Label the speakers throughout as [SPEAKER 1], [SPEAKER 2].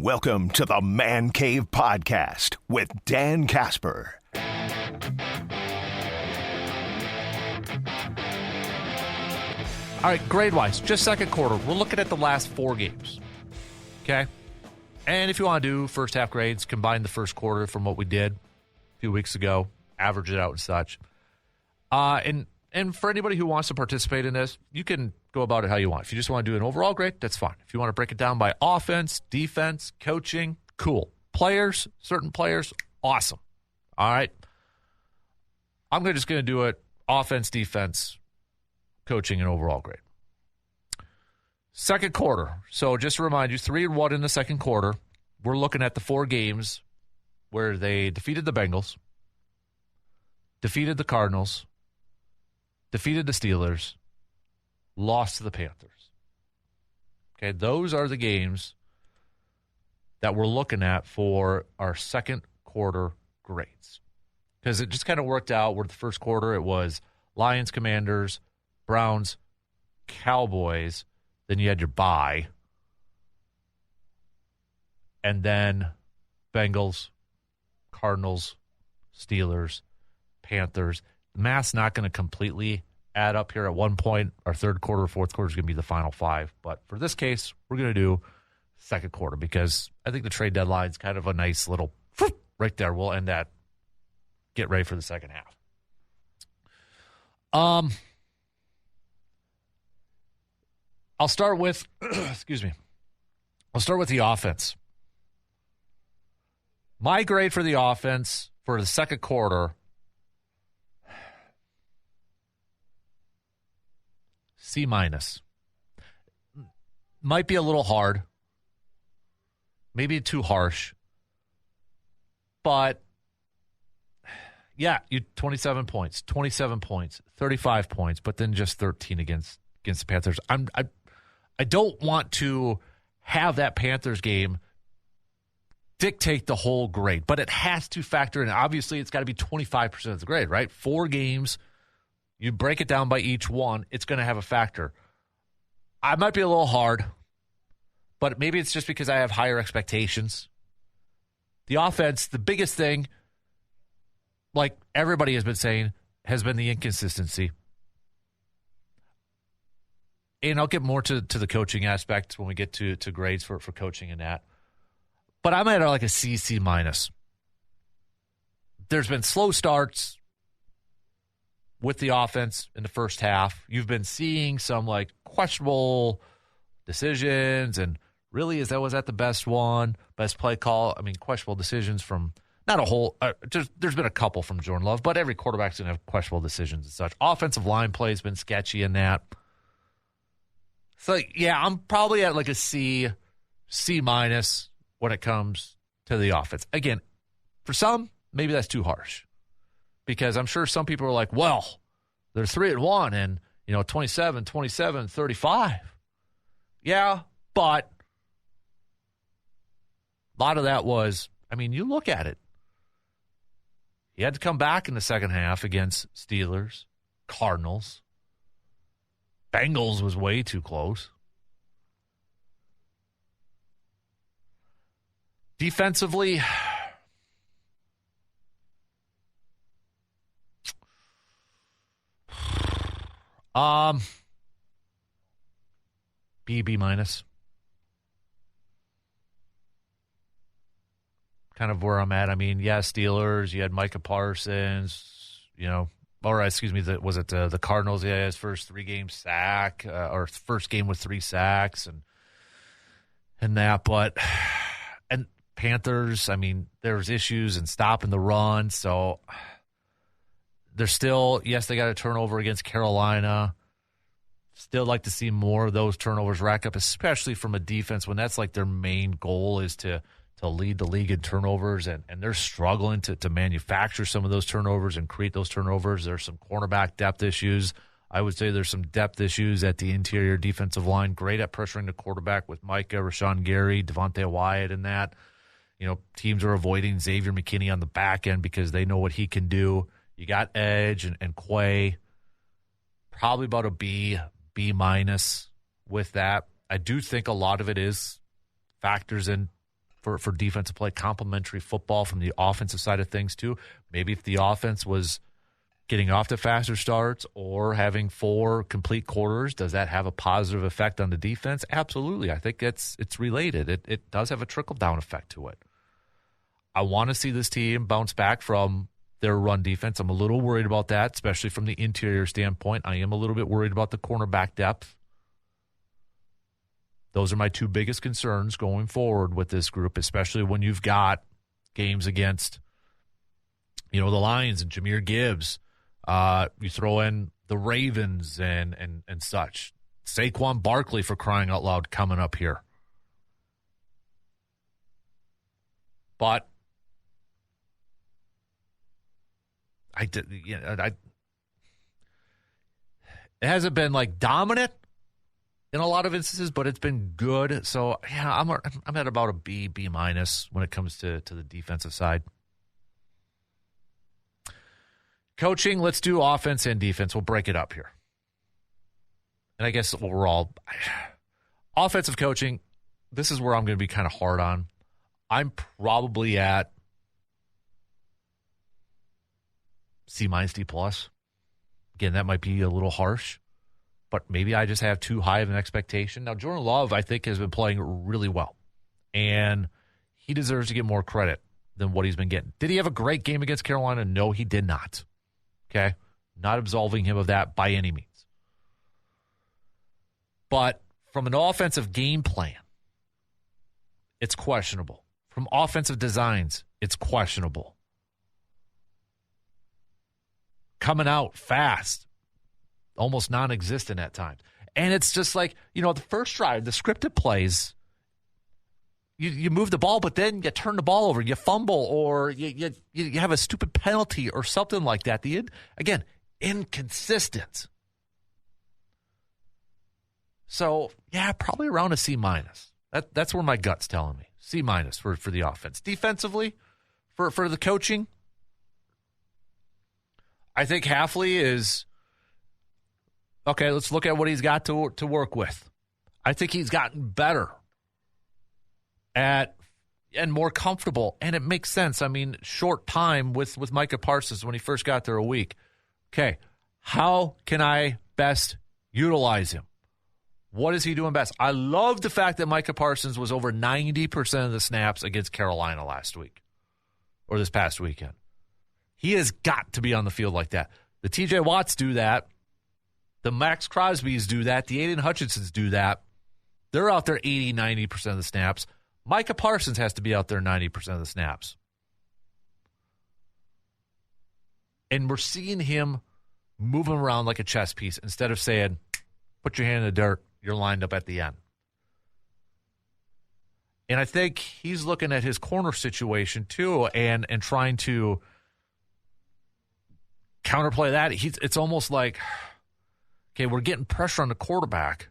[SPEAKER 1] Welcome to the Man Cave Podcast with Dan Kasper.
[SPEAKER 2] All right, grade-wise, just second quarter. We're looking at the last 4 games, okay? And if you want to do first half grades, combine the first quarter from what we did a few weeks ago, average it out and such. And for anybody who wants to participate in this, you can go about it how you want. If you just want to do an overall grade, that's fine. If you want to break it down by offense, defense, coaching, cool. Players, certain players, awesome. All right? I'm just going to do it offense, defense, coaching, and overall grade. Second quarter. So just to remind you, 3-1 in the second quarter. We're looking at the 4 games where they defeated the Bengals, defeated the Cardinals, defeated the Steelers, lost to the Panthers. Okay, those are the games that we're looking at for our second quarter grades. Because it just kind of worked out where the first quarter it was Lions, Commanders, Browns, Cowboys, then you had your bye, and then Bengals, Cardinals, Steelers, Panthers. The math's not going to completely add up here. At one point, our third quarter, fourth quarter is going to be the final 5. But for this case, we're going to do second quarter because I think the trade deadline's kind of a nice little right there. We'll end that. Get ready for the second half. I'll start with, excuse me. I'll start with the offense. My grade for the offense for the second quarter, C-. Might be a little hard. Maybe too harsh. But, yeah, you 27 points, 35 points, but then just 13 against the Panthers. I don't want to have that Panthers game dictate the whole grade, but it has to factor in. Obviously, it's got to be 25% of the grade, right? 4 games, you break it down by each one, it's going to have a factor. I might be a little hard, but maybe it's just because I have higher expectations. The offense, the biggest thing, like everybody has been saying, has been the inconsistency. And I'll get more to the coaching aspect when we get to grades for coaching and that. But I'm at like a C-. There's been slow starts with the offense in the first half. You've been seeing some like questionable decisions, and really, was that the best one? Best play call? I mean, questionable decisions from not a whole. There's been a couple from Jordan Love, but every quarterback's gonna have questionable decisions and such. Offensive line play has been sketchy in that. So yeah, I'm probably at like a C- when it comes to the offense. Again, for some, maybe that's too harsh. Because I'm sure some people are like, well, they're 3-1 and, 27, 35. Yeah, but a lot of that was, you look at it. He had to come back in the second half against Steelers, Cardinals. Bengals was way too close. Defensively, B-. Kind of where I'm at. Steelers, you had Micah Parsons, or excuse me, the Cardinals? Yeah, his first 3-game sack, or first game with 3 sacks and that. But, and Panthers, there's issues in stopping the run. So they're still, yes, they got a turnover against Carolina. Still like to see more of those turnovers rack up, especially from a defense when that's like their main goal is to lead the league in turnovers, and they're struggling to manufacture some of those turnovers and create those turnovers. There's some cornerback depth issues. I would say there's some depth issues at the interior defensive line. Great at pressuring the quarterback with Micah, Rashawn Gary, Devontae Wyatt and that. Teams are avoiding Xavier McKinney on the back end because they know what he can do. You got Edge and Quay. Probably about a B- with that. I do think a lot of it is factors in for defensive play, complementary football from the offensive side of things too. Maybe if the offense was getting off to faster starts or having 4 complete quarters, does that have a positive effect on the defense? Absolutely. I think it's related. It does have a trickle-down effect to it. I want to see this team bounce back from their run defense. I'm a little worried about that, especially from the interior standpoint. I am a little bit worried about the cornerback depth. Those are my 2 biggest concerns going forward with this group, especially when you've got games against, the Lions and Jahmyr Gibbs. You throw in the Ravens and such. Saquon Barkley, for crying out loud, coming up here. But it hasn't been like dominant in a lot of instances, but it's been good. So yeah, I'm at about a B minus when it comes to the defensive side. Coaching, let's do offense and defense. We'll break it up here. And I guess overall, offensive coaching, this is where I'm going to be kind of hard on. I'm probably at C minus D plus. Again, that might be a little harsh, but maybe I just have too high of an expectation. Now, Jordan Love, I think, has been playing really well, and he deserves to get more credit than what he's been getting. Did he have a great game against Carolina? No, he did not. Okay? Not absolving him of that by any means. But from an offensive game plan, it's questionable. From offensive designs, it's questionable. Coming out fast, almost non-existent at times. And it's just like, the first drive, the scripted plays, you move the ball, but then you turn the ball over, you fumble, or you have a stupid penalty or something like that. Again, inconsistent. So, yeah, probably around a C minus. That's where my gut's telling me. C minus for the offense. Defensively, for the coaching, I think Hafley is, okay, let's look at what he's got to work with. I think he's gotten better and more comfortable, and it makes sense. I mean, short time with Micah Parsons when he first got there a week. Okay, how can I best utilize him? What is he doing best? I love the fact that Micah Parsons was over 90% of the snaps against Carolina last week or this past weekend. He has got to be on the field like that. The TJ Watts do that. The Max Crosbys do that. The Aiden Hutchinsons do that. They're out there 80, 90% of the snaps. Micah Parsons has to be out there 90% of the snaps. And we're seeing him moving around like a chess piece instead of saying, put your hand in the dirt, you're lined up at the end. And I think he's looking at his corner situation too and trying to counterplay that. It's almost like, okay, we're getting pressure on the quarterback.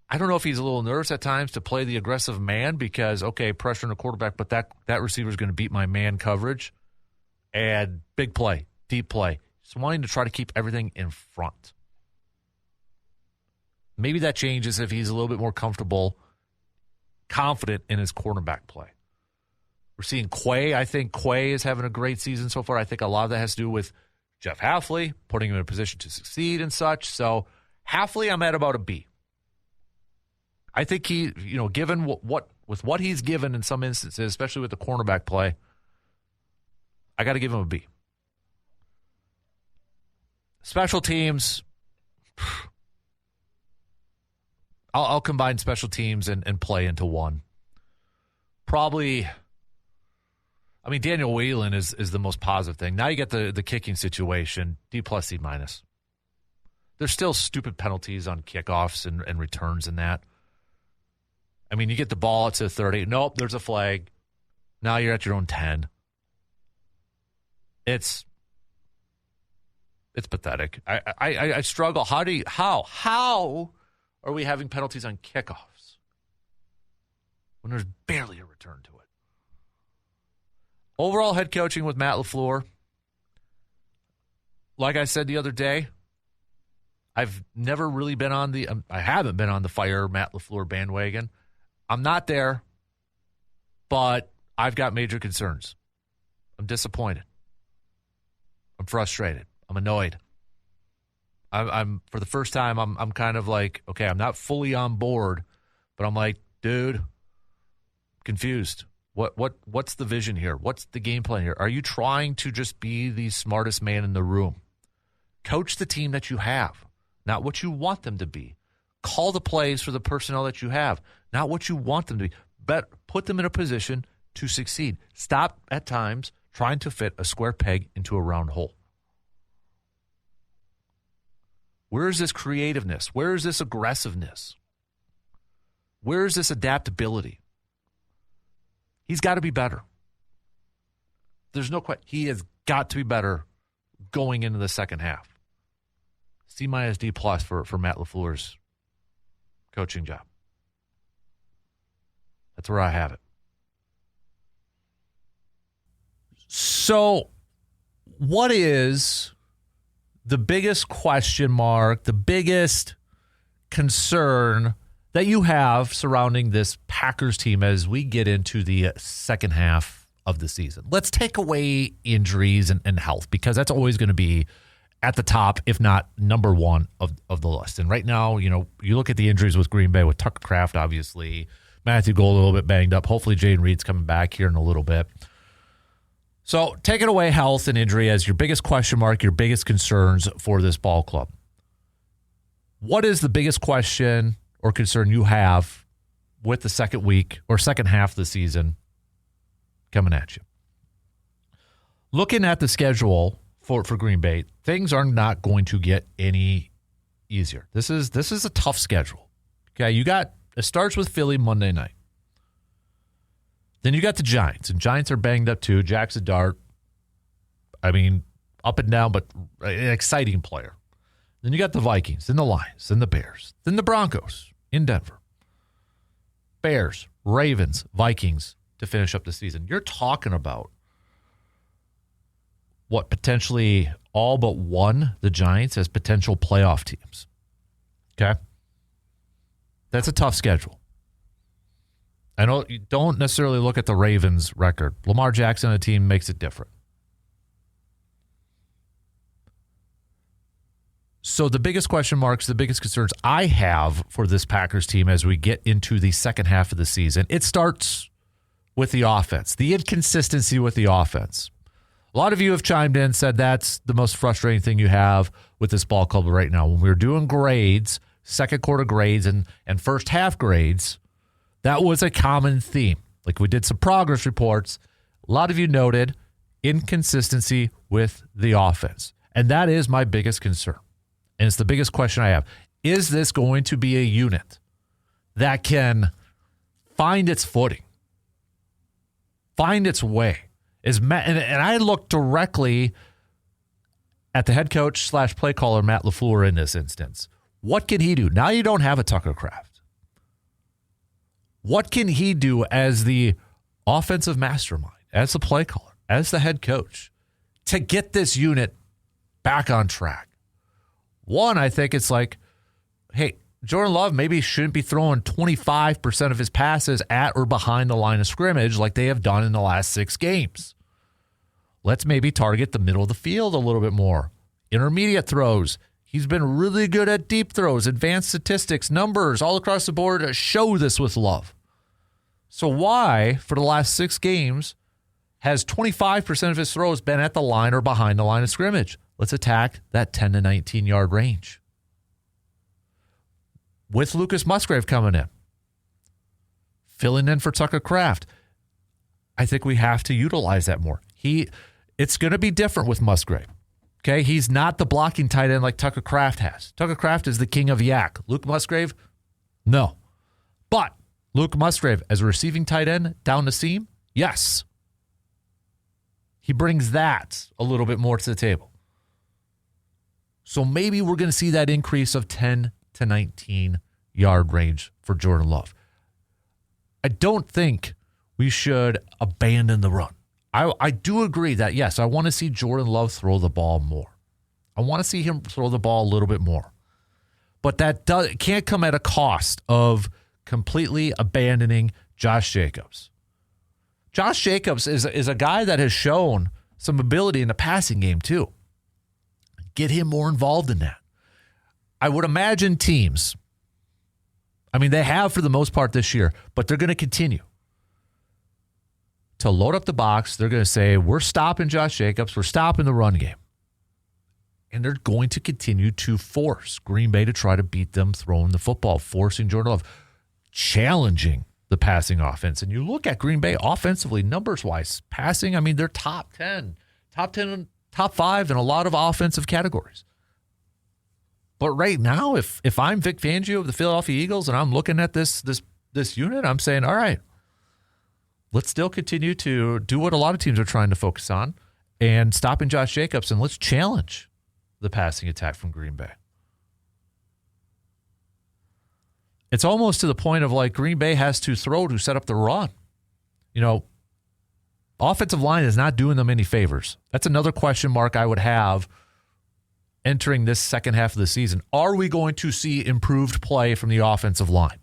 [SPEAKER 2] I don't know if he's a little nervous at times to play the aggressive man because, okay, pressure on the quarterback, but that receiver is going to beat my man coverage. And big play, deep play. Just wanting to try to keep everything in front. Maybe that changes if he's a little bit more comfortable, confident in his cornerback play. We're seeing Quay. I think Quay is having a great season so far. I think a lot of that has to do with Jeff Hafley, putting him in a position to succeed and such. So Hafley, I'm at about a B. I think he, given what he's given in some instances, especially with the cornerback play, I got to give him a B. Special teams, I'll combine special teams and play into one. Probably, I mean, Daniel Whelan is the most positive thing. Now you get the kicking situation, D plus, C minus. There's still stupid penalties on kickoffs and returns and that. I mean, you get the ball to 30. Nope, there's a flag. Now you're at your own 10. It's pathetic. I struggle. How are we having penalties on kickoffs when there's barely a return to it? Overall head coaching with Matt LaFleur, like I said the other day, I've never really been I haven't been on the fire Matt LaFleur bandwagon. I'm not there. but I've got major concerns. I'm disappointed. I'm frustrated. I'm annoyed. I'm for the first time, I'm kind of like, okay, I'm not fully on board, but I'm like, dude, confused. What's the vision here? What's the game plan here? Are you trying to just be the smartest man in the room? Coach the team that you have, not what you want them to be. Call the plays for the personnel that you have, not what you want them to be. But put them in a position to succeed. Stop at times trying to fit a square peg into a round hole. Where is this creativeness? Where is this aggressiveness? Where is this adaptability? He's got to be better. There's no question. He has got to be better going into the second half. C-D+ for Matt LaFleur's coaching job. That's where I have it. So, what is the biggest question mark, the biggest concern that you have surrounding this Packers team as we get into the second half of the season? Let's take away injuries and health, because that's always going to be at the top, if not number one of the list. And right now, you look at the injuries with Green Bay, with Tucker Kraft, obviously, Matthew Gold a little bit banged up. Hopefully Jaden Reed's coming back here in a little bit. So taking away health and injury as your biggest question mark, your biggest concerns for this ball club. What is the biggest question or concern you have with the second week or second half of the season coming at you? Looking at the schedule for Green Bay, things are not going to get any easier. This is a tough schedule. Okay, it starts with Philly Monday night. Then you got the Giants, and Giants are banged up too. Jackson Dart, up and down, but an exciting player. Then you got the Vikings, then the Lions, then the Bears, then the Broncos in Denver. Bears, Ravens, Vikings to finish up the season. You're talking about what, potentially all but one, the Giants, as potential playoff teams. Okay? That's a tough schedule. I know you don't necessarily look at the Ravens record. Lamar Jackson and a team makes it different. So the biggest question marks, the biggest concerns I have for this Packers team as we get into the second half of the season, it starts with the offense, the inconsistency with the offense. A lot of you have chimed in, said that's the most frustrating thing you have with this ball club right now. When we were doing grades, second quarter grades and first half grades, that was a common theme. Like, we did some progress reports. A lot of you noted inconsistency with the offense. And that is my biggest concern. And it's the biggest question I have. Is this going to be a unit that can find its footing, find its way? And I look directly at the head coach / play caller, Matt LaFleur, in this instance. What can he do? Now you don't have a Tucker Kraft. What can he do as the offensive mastermind, as the play caller, as the head coach, to get this unit back on track? One, I think it's like, hey, Jordan Love maybe shouldn't be throwing 25% of his passes at or behind the line of scrimmage like they have done in the last 6 games. Let's maybe target the middle of the field a little bit more. Intermediate throws. He's been really good at deep throws. Advanced statistics, numbers all across the board show this with Love. So why, for the last 6 games, has 25% of his throws been at the line or behind the line of scrimmage? Let's attack that 10 to 19-yard range. With Lucas Musgrave coming in, filling in for Tucker Kraft, I think we have to utilize that more. It's going to be different with Musgrave. Okay, he's not the blocking tight end like Tucker Kraft has. Tucker Kraft is the king of yak. Luke Musgrave, no. But Luke Musgrave as a receiving tight end down the seam, yes. He brings that a little bit more to the table. So maybe we're going to see that increase of 10 to 19-yard range for Jordan Love. I don't think we should abandon the run. I do agree that, yes, I want to see Jordan Love throw the ball more. I want to see him throw the ball a little bit more. But that can't come at a cost of completely abandoning Josh Jacobs. Josh Jacobs is a guy that has shown some ability in the passing game too. Get him more involved in that. I would imagine teams, I mean, they have for the most part this year, but they're going to continue to load up the box. They're going to say, we're stopping Josh Jacobs. We're stopping the run game. And they're going to continue to force Green Bay to try to beat them throwing the football, forcing Jordan Love, challenging the passing offense. And you look at Green Bay offensively, numbers-wise, passing, I mean, they're top 10, top 5 in a lot of offensive categories. But right now, if I'm Vic Fangio of the Philadelphia Eagles and I'm looking at this unit, I'm saying, all right, let's still continue to do what a lot of teams are trying to focus on and stopping Josh Jacobs, and let's challenge the passing attack from Green Bay. It's almost to the point of like Green Bay has to throw to set up the run. You know, offensive line is not doing them any favors. That's another question mark I would have entering this second half of the season. Are we going to see improved play from the offensive line?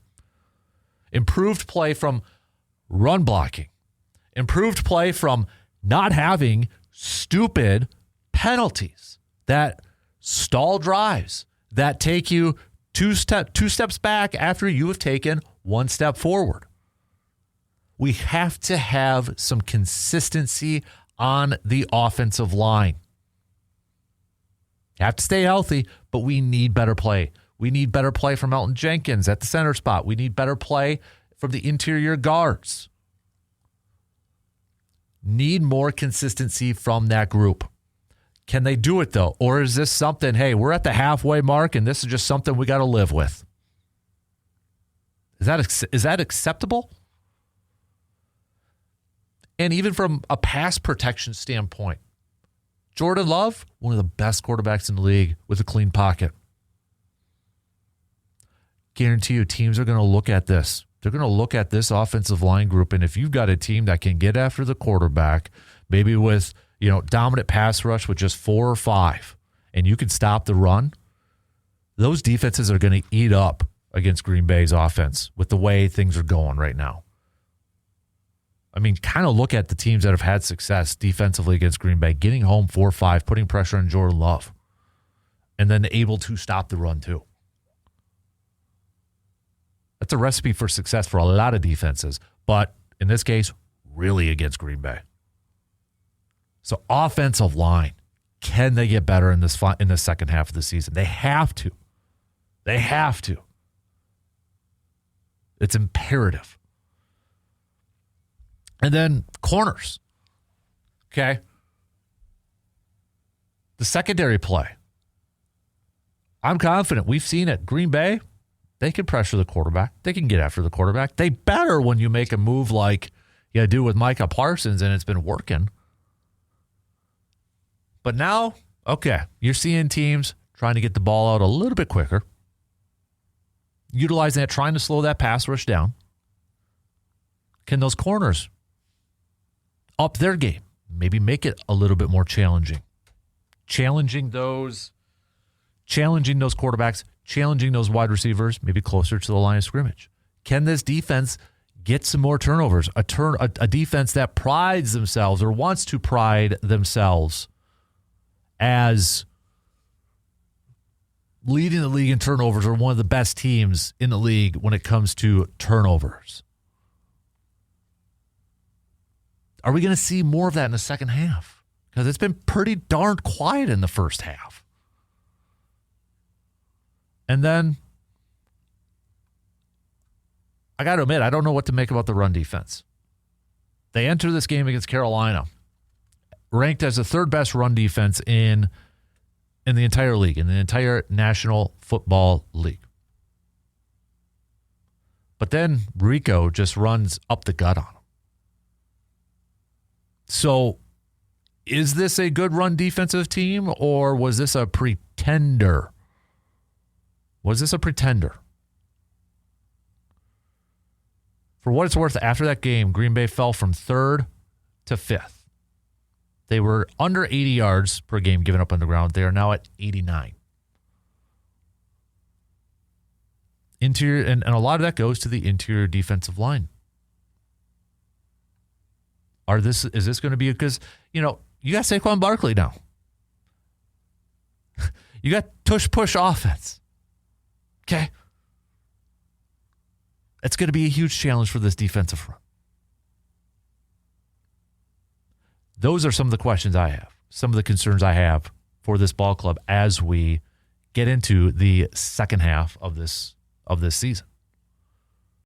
[SPEAKER 2] Improved play from run blocking. Improved play from not having stupid penalties that stall drives, that take you two steps back after you have taken one step forward. We have to have some consistency on the offensive line. You have to stay healthy, but we need better play. We need better play from Elton Jenkins at the center spot. We need better play from the interior guards. Need more consistency from that group. Can they do it, though? Or is this something, hey, we're at the halfway mark, and this is just something we got to live with? Is that acceptable? And even from a pass protection standpoint, Jordan Love, one of the best quarterbacks in the league with a clean pocket. Guarantee you teams are going to look at this. They're going to look at this offensive line group, and if you've got a team that can get after the quarterback, maybe with dominant pass rush with just 4 or 5, and you can stop the run, those defenses are going to eat up against Green Bay's offense with the way things are going right now. I mean, kind of look at the teams that have had success defensively against Green Bay, getting home 4-5, putting pressure on Jordan Love, and then able to stop the run too. That's a recipe for success for a lot of defenses, but in this case, really against Green Bay. So offensive line, can they get better in the second half of the season? They have to. They have to. It's imperative. And then corners. Okay. The secondary play. I'm confident. We've seen it. Green Bay, they can pressure the quarterback. They can get after the quarterback. They better when you make a move like you do with Micah Parsons, and it's been working. But now, okay, you're seeing teams trying to get the ball out a little bit quicker, utilizing that, trying to slow that pass rush down. Can those corners up their game, maybe make it a little bit more challenging? Challenging those quarterbacks, challenging those wide receivers, maybe closer to the line of scrimmage. Can this defense get some more turnovers? A defense that prides themselves or wants to pride themselves as leading the league in turnovers, or one of the best teams in the league when it comes to turnovers. Are we going to see more of that in the second half? Because it's been pretty darn quiet in the first half. And then, I got to admit, I don't know what to make about the run defense. They enter this game against Carolina ranked as the third best run defense in the entire league, in the entire National Football League. But then Rico just runs up the gut on them. So is this a good run defensive team, or was this a pretender? Was this a pretender? For what it's worth, after that game, Green Bay fell from 3rd to 5th. They were under 80 yards per game given up on the ground. They are now at 89. Interior, and a lot of that goes to the interior defensive line. Is this going to be because you got Saquon Barkley now. You got tush push offense. Okay. It's going to be a huge challenge for this defensive front. Those are some of the questions I have, some of the concerns I have for this ball club as we get into the second half of this season.